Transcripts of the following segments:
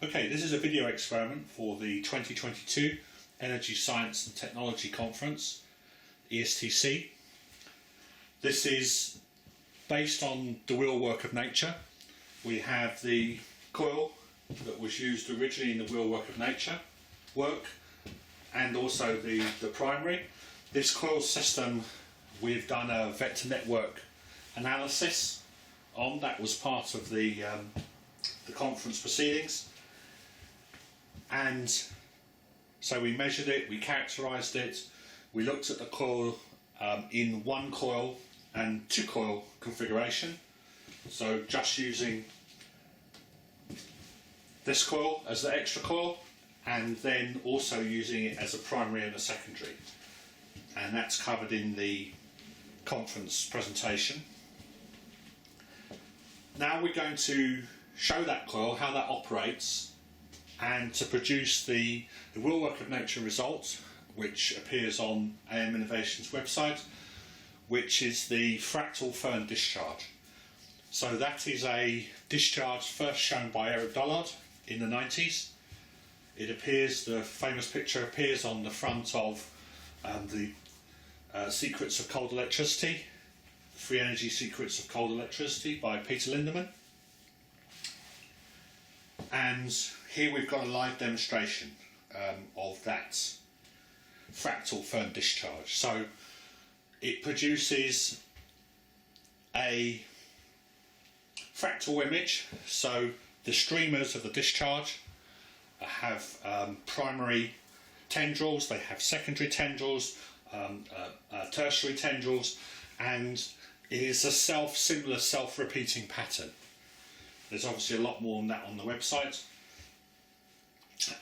Okay, this is a video experiment for the 2022 Energy Science and Technology Conference, ESTC. This is based on the wheel work of nature. We have the coil that was used originally in the wheel work of nature work, and also the primary. This coil system we've done a vector network analysis on. That was part of the conference proceedings. And so we measured it, we characterised it, we looked at the coil in one coil and two coil configuration. So just using this coil as the extra coil, and then also using it as a primary and a secondary. And that's covered in the conference presentation. Now we're going to show that coil, how that operates, and to produce the wheel work of nature result, which appears on AMInnovations website, which is the fractal Fern discharge. So that is a discharge first shown by Eric Dollard in the 90s. It appears, the famous picture appears on the front of the Secrets of Cold Electricity, Free Energy Secrets of Cold Electricity by Peter Lindemann. And here we've got a live demonstration of that fractal Fern discharge. So it produces a fractal image. So the streamers of the discharge have primary tendrils, they have secondary tendrils, tertiary tendrils, and it is a similar self-repeating pattern. There's obviously a lot more on that on the website.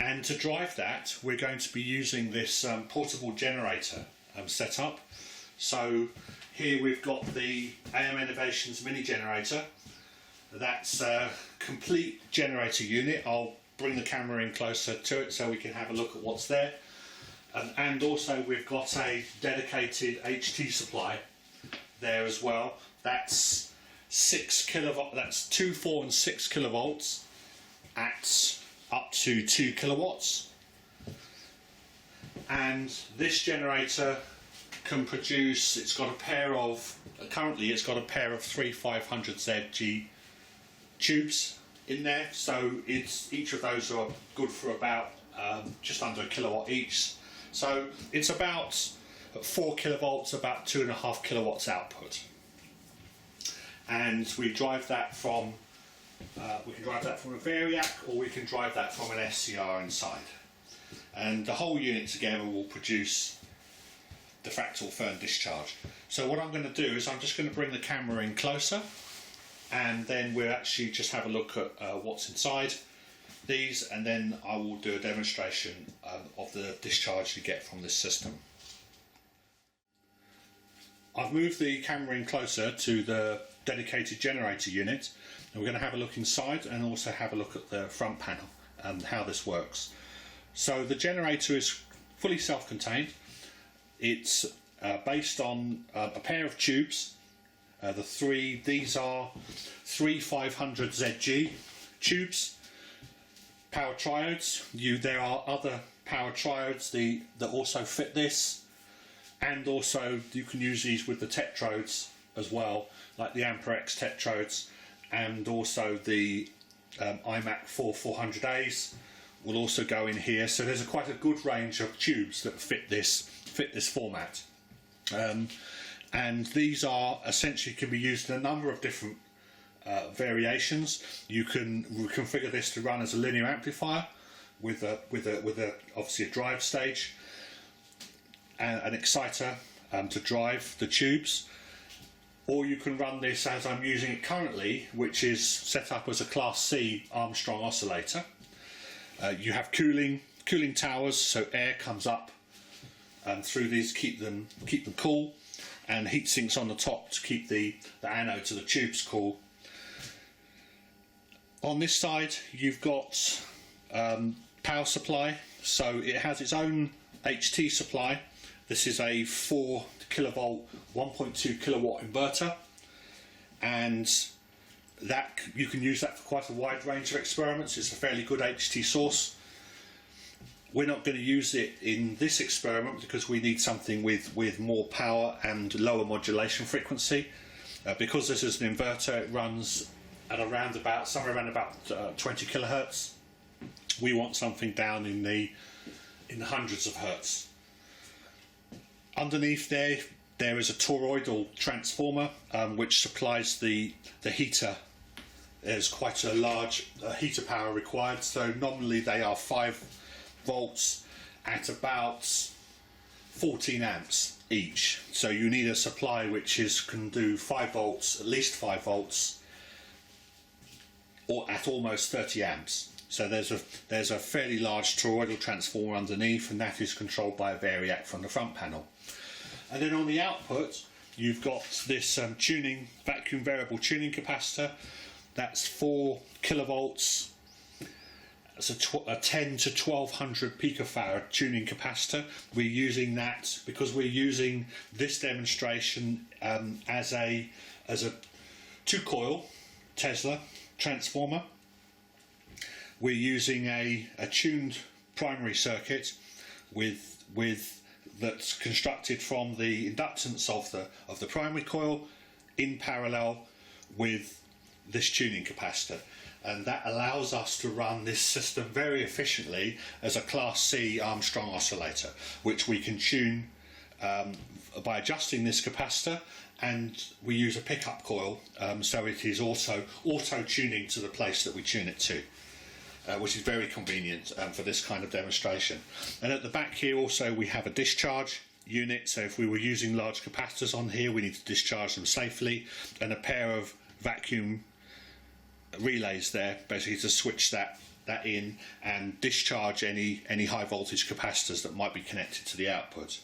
And to drive that, we're going to be using this portable generator setup. So here we've got the AMInnovations MiniGen. That's a complete generator unit. I'll bring the camera in closer to it so we can have a look at what's there. And also we've got a dedicated HT supply there as well. That's 6 kilovolt. That's 2, 4 and 6 kilovolts at up to 2 kilowatts. And this generator can produce, it's got a pair of, currently it's got a pair of 3500ZG tubes in there, so each of those are good for about just under a kilowatt each. So it's about 4 kilovolts, about 2.5 kilowatts output. And we drive that from, we can drive that from a variac, or we can drive that from an SCR inside. And the whole unit together will produce the fractal Fern discharge. So what I'm going to do is I'm just going to bring the camera in closer, and then we'll actually just have a look at what's inside these, and then I will do a demonstration of the discharge you get from this system. I've moved the camera in closer to the dedicated generator unit, and we're going to have a look inside and also have a look at the front panel and how this works. So the generator is fully self-contained. It's based on a pair of tubes. These are 3 500ZG tubes, power triodes. There are other power triodes that also fit this, and also you can use these with the tetrodes as well, like the AmperX tetrodes, and also the iMac 400As will also go in here. So there's quite a good range of tubes that fit this format. And these are essentially can be used in a number of different variations. You can configure this to run as a linear amplifier with obviously a drive stage and an exciter to drive the tubes, or you can run this as I'm using it currently, which is set up as a Class C Armstrong oscillator. You have cooling towers, so air comes up through these, keep them cool, and heat sinks on the top to keep the anode to the tubes cool. On this side you've got power supply, so it has its own HT supply. This is a 4 kilovolt 1.2 kilowatt inverter, and that you can use that for quite a wide range of experiments. It's a fairly good HT source. We're not going to use it in this experiment because we need something with more power and lower modulation frequency. Because this is an inverter, it runs at somewhere around about 20 kilohertz. We want something down in the hundreds of hertz. Underneath there is a toroidal transformer which supplies the heater. There's quite a large heater power required, so nominally they are 5 volts at about 14 amps each. So you need a supply which can do 5 volts, at least 5 volts, or at almost 30 amps. So there's a fairly large toroidal transformer underneath, and that is controlled by a variac from the front panel. And then on the output, you've got this vacuum variable tuning capacitor. That's 4 kilovolts. It's a 10 to 1200 picofarad tuning capacitor. We're using that because we're using this demonstration as a 2-coil Tesla transformer. We're using a tuned primary circuit that's constructed from the inductance of the primary coil in parallel with this tuning capacitor, and that allows us to run this system very efficiently as a Class C Armstrong oscillator, which we can tune by adjusting this capacitor, and we use a pickup coil, so it is also auto-tuning to the place that we tune it to. Which is very convenient for this kind of demonstration. And at the back here also we have a discharge unit, so if we were using large capacitors on here we need to discharge them safely, and a pair of vacuum relays there basically to switch that in and discharge any high voltage capacitors that might be connected to the output.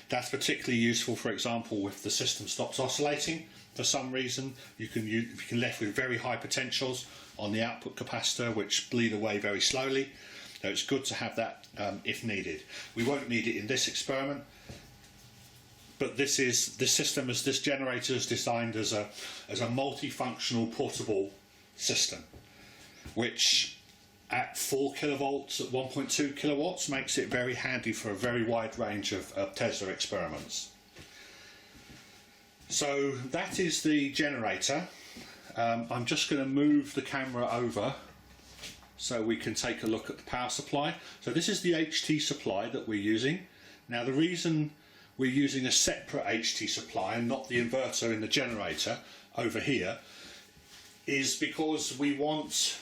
That's particularly useful, for example, if the system stops oscillating for some reason. You can be left with very high potentials on the output capacitor which bleed away very slowly, so it's good to have that if needed. We won't need it in this experiment, but this generator is designed as a multifunctional portable system, which at 4 kilovolts at 1.2 kilowatts makes it very handy for a very wide range of Tesla experiments. So that is the generator. I'm just going to move the camera over so we can take a look at the power supply. So this is the HT supply that we're using. Now the reason we're using a separate HT supply and not the inverter in the generator over here is because we want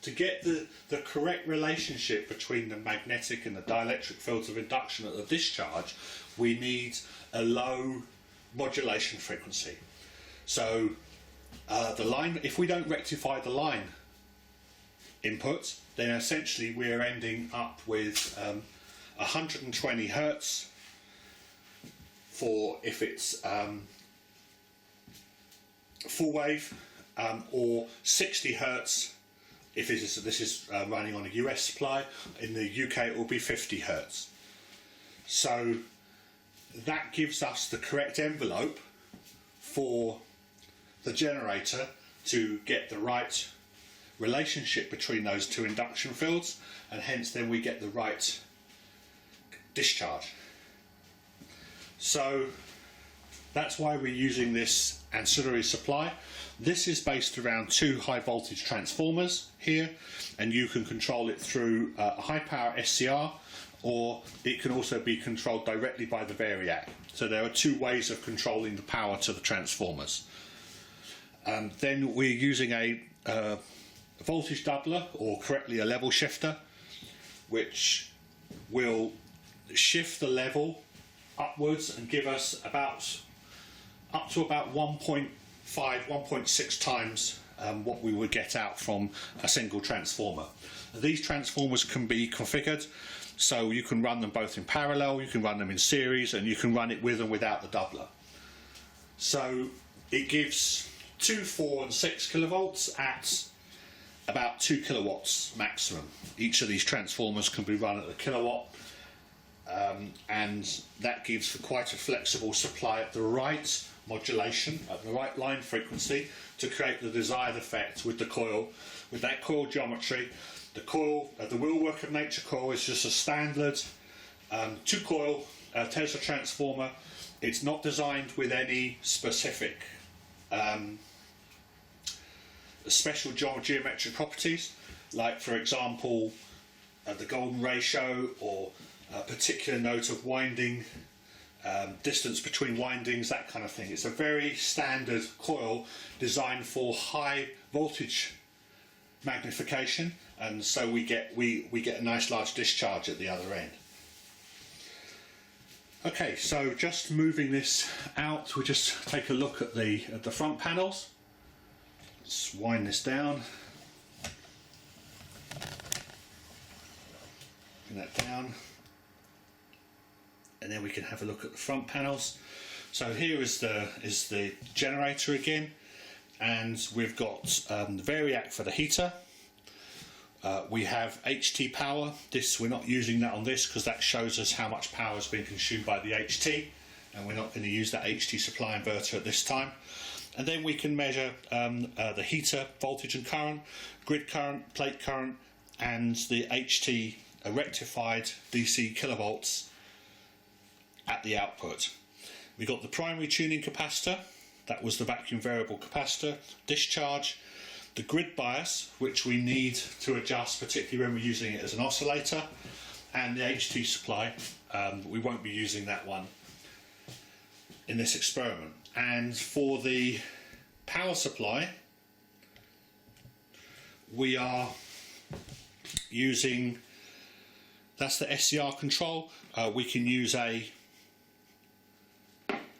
to get the correct relationship between the magnetic and the dielectric fields of induction at the discharge. We need a low modulation frequency. So the line, if we don't rectify the line input, then essentially we're ending up with 120 hertz for if it's full wave, or 60 hertz if this is running on a US supply. In the UK it will be 50 hertz. So that gives us the correct envelope for the generator to get the right relationship between those two induction fields, and hence then we get the right discharge. So that's why we're using this ancillary supply. This is based around 2 high voltage transformers here, and you can control it through a high power SCR, or it can also be controlled directly by the variac. So there are 2 ways of controlling the power to the transformers. Then we're using a voltage doubler, or correctly a level shifter, which will shift the level upwards and give us up to about 1.5, 1.6 times what we would get out from a single transformer. These transformers can be configured, so you can run them both in parallel, you can run them in series, and you can run it with and without the doubler. So it gives 2, 4 and 6 kilovolts at about 2 kilowatts maximum. Each of these transformers can be run at a kilowatt, and that gives for quite a flexible supply at the right modulation at the right line frequency to create the desired effect with the coil, with that coil geometry. The coil, the wheelwork of nature coil, is just a standard 2-coil Tesla transformer. It's not designed with any specific special geometric properties, like for example the golden ratio or a particular note of winding, distance between windings, that kind of thing. It's a very standard coil designed for high voltage magnification, and so we get a nice large discharge at the other end. Okay, so just moving this out, we'll just take a look at the front panels. Let's wind this down. Bring that down. And then we can have a look at the front panels. So here is the generator again, and we've got the variac for the heater. We have HT power. This, we're not using that on this because that shows us how much power has been consumed by the HT, and we're not going to use that HT supply inverter at this time. And then we can measure the heater voltage and current, grid current, plate current, and the HT rectified DC kilovolts at the output. We got the primary tuning capacitor, that was the vacuum variable capacitor, discharge, the grid bias, which we need to adjust particularly when we're using it as an oscillator, and the HT supply. We won't be using that one in this experiment. And for the power supply, we are using, that's the SCR control. We can use a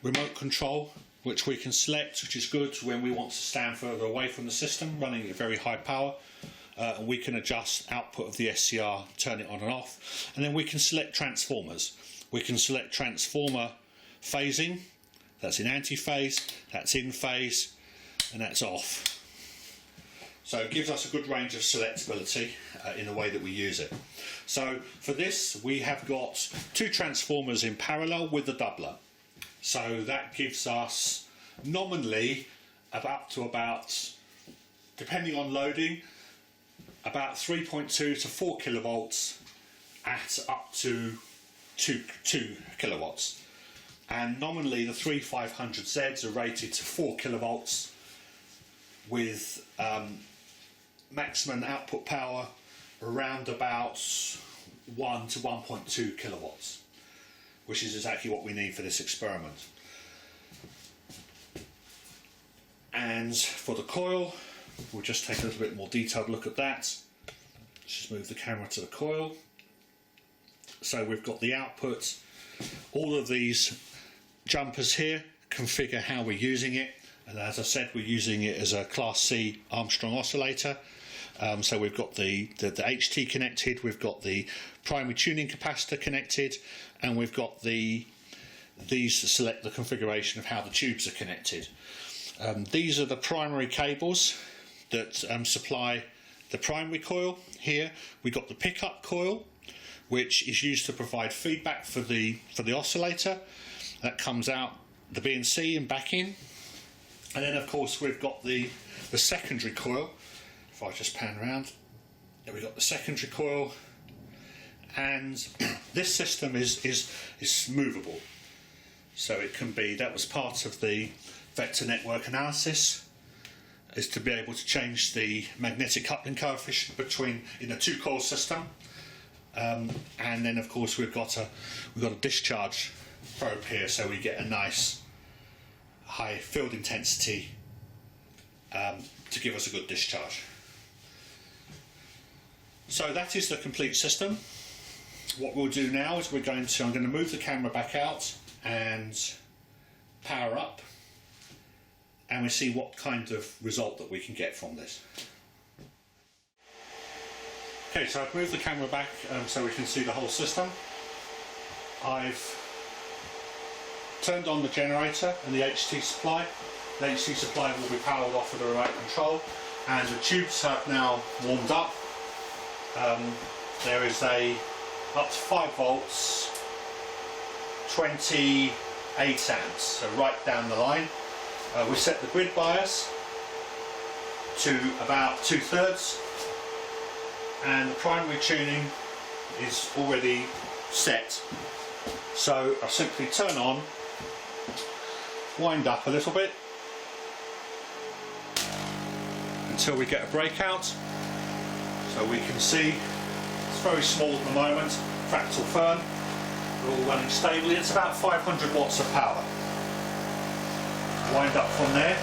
remote control which we can select, which is good when we want to stand further away from the system running at very high power. And we can adjust output of the SCR, turn it on and off, and then we can select transformers. We can select transformer phasing, that's in anti-phase, that's in phase, and that's off. So it gives us a good range of selectability in the way that we use it. So for this we have got 2 transformers in parallel with the doubler. So that gives us nominally up to about, depending on loading, about 3.2 to 4 kilovolts at up to 2 kilowatts. And nominally the 3500Zs are rated to 4 kilovolts with maximum output power around about 1 to 1.2 kilowatts, which is exactly what we need for this experiment. And for the coil, we'll just take a little bit more detailed look at that. Let's just move the camera to the coil. So we've got the output. All of these jumpers here configure how we're using it, and as I said, we're using it as a Class C Armstrong oscillator. So we've got the HT connected, we've got the primary tuning capacitor connected, and we've got these to select the configuration of how the tubes are connected. These are the primary cables that supply the primary coil. Here we've got the pickup coil, which is used to provide feedback for the oscillator. That comes out the BNC and back in. And then of course we've got the secondary coil. If I just pan around, there we've got the secondary coil, and this system is movable. So it can be, that was part of the vector network analysis, is to be able to change the magnetic coupling coefficient between in a 2-coil system. And then of course we've got a discharge probe here, so we get a nice high field intensity to give us a good discharge. So that is the complete system. What we'll do now is I'm going to move the camera back out and power up, and we'll see what kind of result that we can get from this. Okay, so I've moved the camera back so we can see the whole system. I've turned on the generator and the HT supply. The HT supply will be powered off with a remote control, and the tubes have now warmed up. There is up to 5 volts, 20 8 amps, so right down the line. We set the grid bias to about 2/3, and the primary tuning is already set. So I simply turn on, wind up a little bit until we get a breakout. So we can see it's very small at the moment, fractal fern. We're all running stably. It's about 500 watts of power. Wind up from there.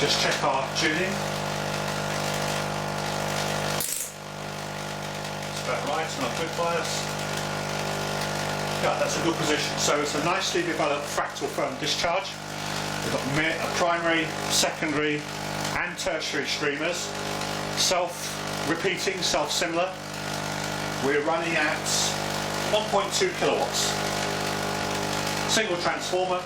Just check our tuning. It's about right, it's not good bias. Yeah, that's a good position. So it's a nicely developed fractal fern discharge. We've got primary, secondary and tertiary streamers. Self-repeating, self-similar. We're running at 1.2 kilowatts. Single transformer.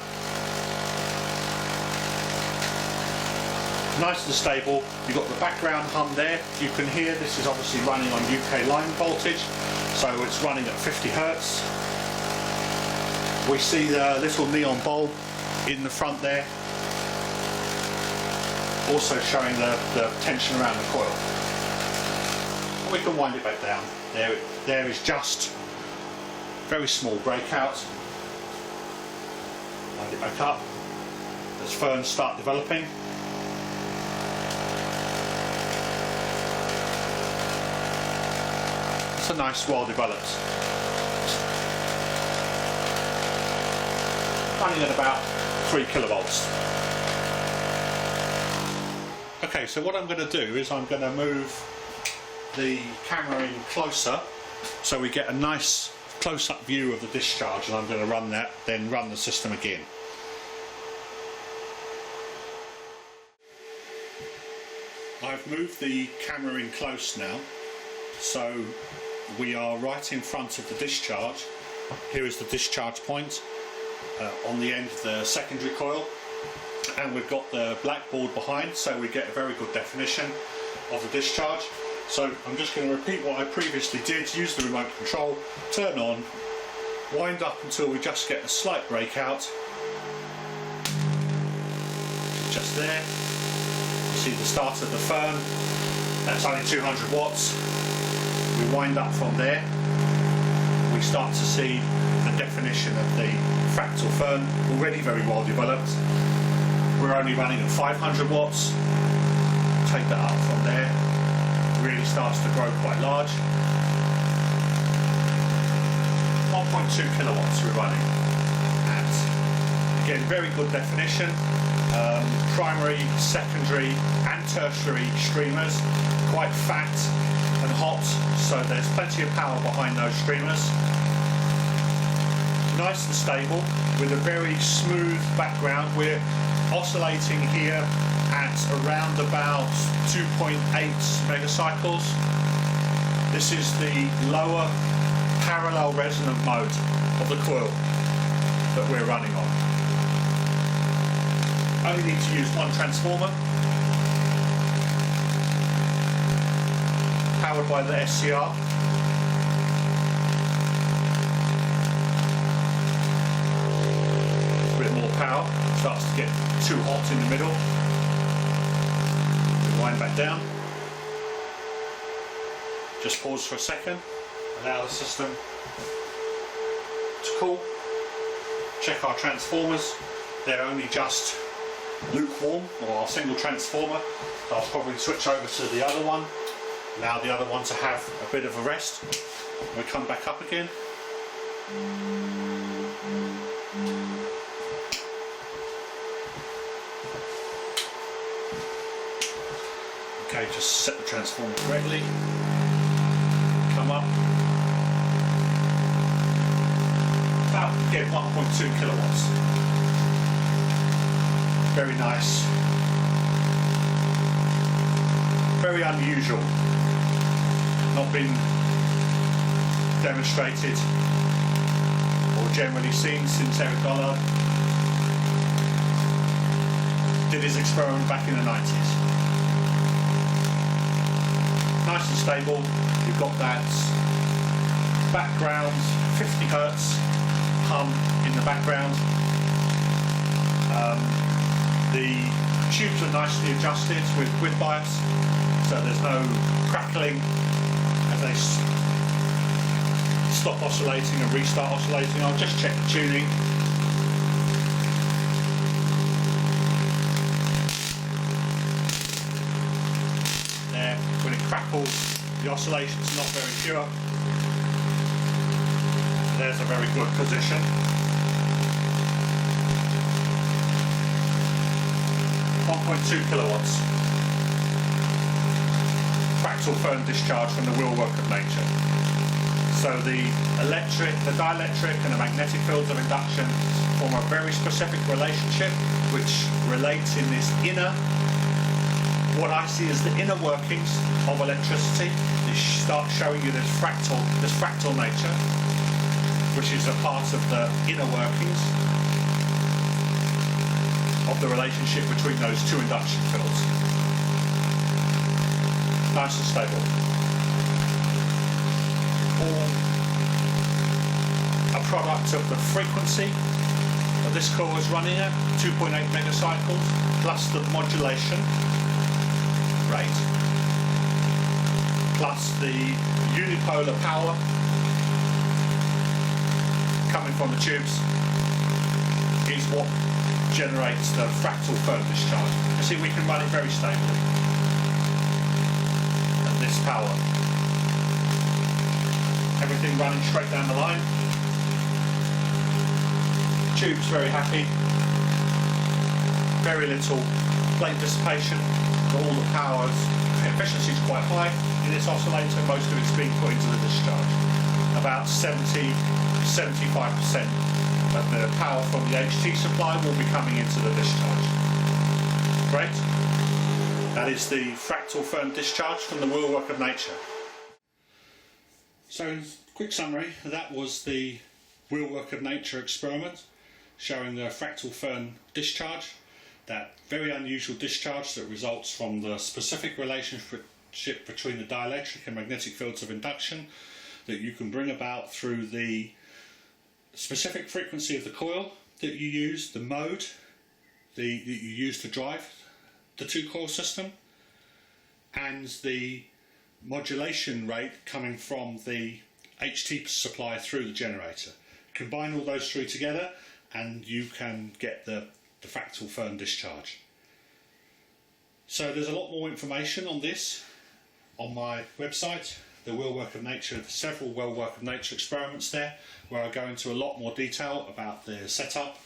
Nice and stable. You've got the background hum there. You can hear this is obviously running on UK line voltage, so it's running at 50 Hertz. We see the little neon bulb in the front there, also showing the tension around the coil. And we can wind it back down. There is just very small breakout. Wind it back up as ferns start developing. It's a nice, well developed. Running at about 3 kilovolts. Okay, so what I'm going to do is I'm going to move the camera in closer so we get a nice close-up view of the discharge, and I'm going to run that, then run the system again. I've moved the camera in close now, so we are right in front of the discharge. Here is the discharge point on the end of the secondary coil, and we've got the blackboard behind, so we get a very good definition of the discharge. So I'm just going to repeat what I previously did. Use the remote control, turn on, wind up until we just get a slight breakout. Just there. You see the start of the fern. That's only 200 watts. We wind up from there. We start to see the definition of the fractal fern, already very well developed. We're only running at 500 watts. Take that up from there. Really starts to grow quite large. 1.2 kilowatts we're running at. Again, very good definition. Primary, secondary and tertiary streamers, quite fat and hot, so there's plenty of power behind those streamers. Nice and stable with a very smooth background. We're oscillating here at around about 2.8 megacycles. This is the lower parallel resonant mode of the coil that we're running on. Only need to use one transformer, powered by the SCR. A bit more power, starts to get too hot in the middle. Wind back down. Just pause for a second, allow the system to cool. Check our transformers, they're only just lukewarm, or our single transformer. So I'll probably switch over to the other one, allow the other one to have a bit of a rest. We'll come back up again. Okay, just set the transformer correctly. Come up. About, again, 1.2 kilowatts. Very nice. Very unusual. Not been demonstrated or generally seen since Eric Gollard did his experiment back in the 90s. Nice and stable. You've got that background 50 Hertz hum in the background. The tubes are nicely adjusted with grid bias, so there's no crackling as they stop oscillating and restart oscillating. I'll just check the tuning. There, when it crackles, the oscillation's not very pure. There's a very good position. 1.2 kilowatts. Fractal firm discharge from the wheelwork of nature. So the dielectric and the magnetic fields of induction form a very specific relationship which relates in this inner, what I see as the inner workings of electricity. They start showing you this fractal nature, which is a part of the inner workings of the relationship between those two induction fields. Nice and stable. All a product of the frequency that this coil is running at, 2.8 megacycles, plus the modulation rate, plus the unipolar power coming from the tubes, is what generates the fractal firm discharge. You see, we can run it very stably at this power. Everything running straight down the line. Tube's very happy. Very little plate dissipation. All the powers, efficiency is quite high in this oscillator. Most of it's being put into the discharge. About 70–75% of the power from the HT supply will be coming into the discharge. Great. That is the fractal firm discharge from the wheelwork of nature. So, in quick summary, that was the wheelwork of nature experiment showing the fractal firm discharge, that very unusual discharge that results from the specific relationship between the dielectric and magnetic fields of induction that you can bring about through the specific frequency of the coil that you use, the mode that you use to drive the two-coil system, and the modulation rate coming from the HT supply through the generator. Combine all those three together and you can get the fractal firm discharge. So there's a lot more information on this on my website, the Wheelwork of Nature. There's several Wheelwork of Nature experiments there where I go into a lot more detail about the setup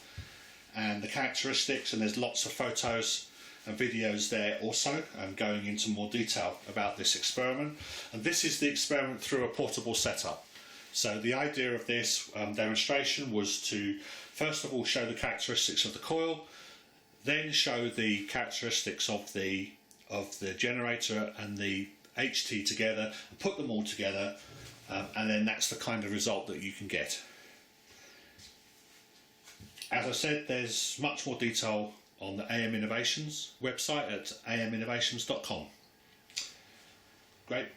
and the characteristics, and there's lots of photos and videos there also going into more detail about this experiment. And this is the experiment through a portable setup. So the idea of this demonstration was to first of all show the characteristics of the coil, then show the characteristics of the generator and the HT together, and put them all together, and then that's the kind of result that you can get. As I said, there's much more detail on the AMInnovations website at aminnovations.com. Great.